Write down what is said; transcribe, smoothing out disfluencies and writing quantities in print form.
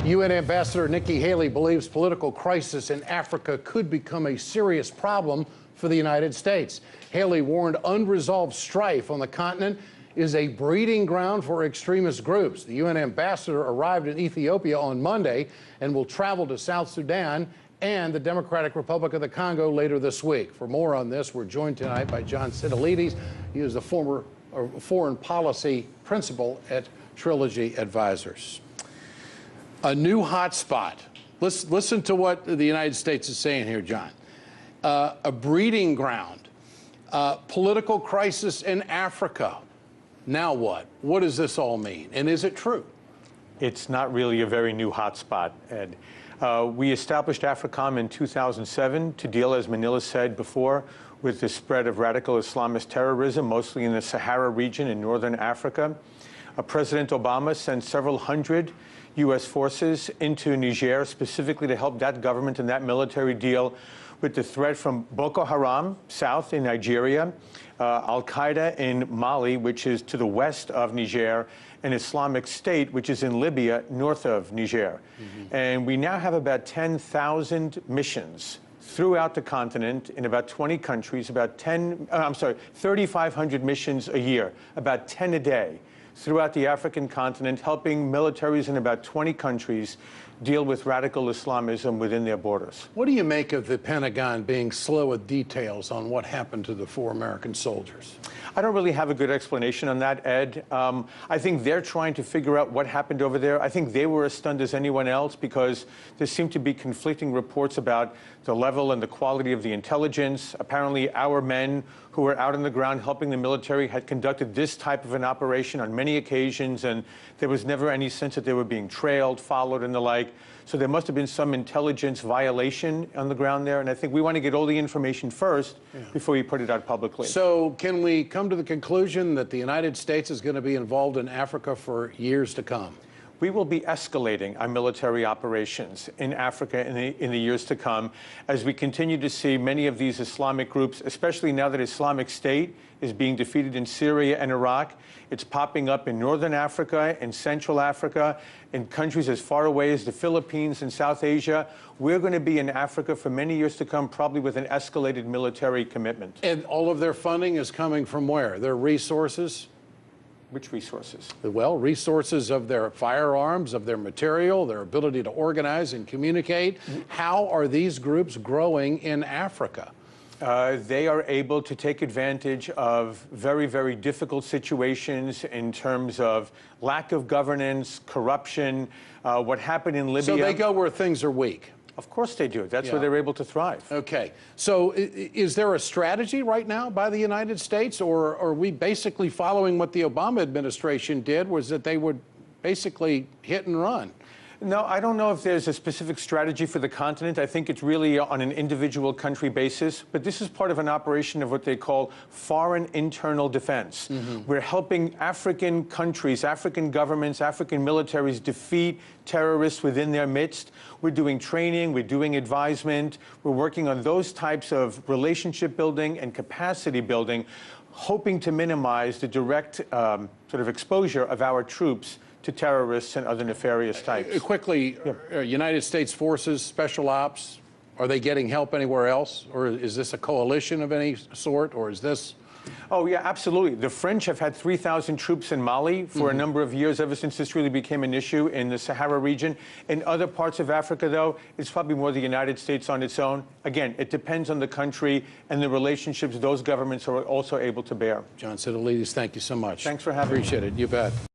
UN Ambassador Nikki Haley believes political crisis in Africa could become a serious problem for the United States. Haley warned unresolved strife on the continent is a breeding ground for extremist groups. The UN ambassador arrived in Ethiopia on Monday and will travel to South Sudan and the Democratic Republic of the Congo later this week. For more on this, we're joined tonight by John Sitilides. He is the former foreign policy principal at Trilogy Advisors. A new hotspot. Listen to what the United States is saying here, John. A breeding ground. Political crisis in Africa. Now what? What does this all mean? And is it true? It's not really a very new hotspot, Ed. We established AFRICOM in 2007 to deal, as Manila said before, with the spread of radical Islamist terrorism, mostly in the Sahara region in northern Africa. President Obama sent several hundred U.S. forces into Niger specifically to help that government and that military deal with the threat from Boko Haram, south in Nigeria, Al-Qaeda in Mali, which is to the west of Niger, and Islamic State, which is in Libya, north of Niger. And we now have about 10,000 missions throughout the continent in about 20 countries, 3,500 missions a year, about 10 a day throughout the African continent, helping militaries in about 20 countries deal with radical Islamism within their borders. What do you make of the Pentagon being slow with details on what happened to the 4 American soldiers? I don't really have a good explanation on that, Ed. I think they're trying to figure out what happened over there. I think they were as stunned as anyone else because there seem to be conflicting reports about the level and the quality of the intelligence. Apparently, our men who were out on the ground helping the military had conducted this type of an operation on many occasions, and there was never any sense that they were being trailed, followed, and the like. So there must have been some intelligence violation on the ground there, and I think we want to get all the information first before we put it out publicly. So can we come to the conclusion that the United States is going to be involved in Africa for years to come? We will be escalating our military operations in Africa in the years to come as we continue to see many of these Islamic groups, especially now that Islamic State is being defeated in Syria and Iraq. It's popping up in Northern Africa and Central Africa, in countries as far away as the Philippines and South Asia. We're going to be in Africa for many years to come, probably with an escalated military commitment. And all of their funding is coming from where? Their resources? Which resources? Well, resources of their firearms, of their material, their ability to organize and communicate. How are these groups growing in Africa? They are able to take advantage of very, very difficult situations in terms of lack of governance, corruption, what happened in Libya. So they go where things are weak. Of course they do. That's where they're able to thrive. Okay. So is there a strategy right now by the United States, or are we basically following what the Obama administration did, was that they would basically hit and run? No, I don't know if there's a specific strategy for the continent. I think it's really on an individual country basis. But this is part of an operation of what they call foreign internal defense. We're helping African countries, African governments, African militaries defeat terrorists within their midst. We're doing training, we're doing advisement, we're working on those types of relationship building and capacity building, hoping to minimize the direct sort of exposure of our troops to terrorists and other nefarious types. Quickly, United States forces, special ops, are they getting help anywhere else? Or is this a coalition of any sort? Or is this... Oh, yeah, absolutely. The French have had 3,000 troops in Mali for a number of years, ever since this really became an issue in the Sahara region. In other parts of Africa, though, it's probably more the United States on its own. Again, it depends on the country and the relationships those governments are also able to bear. John Sitilides, thank you so much. Thanks for having me. Appreciate it. You bet.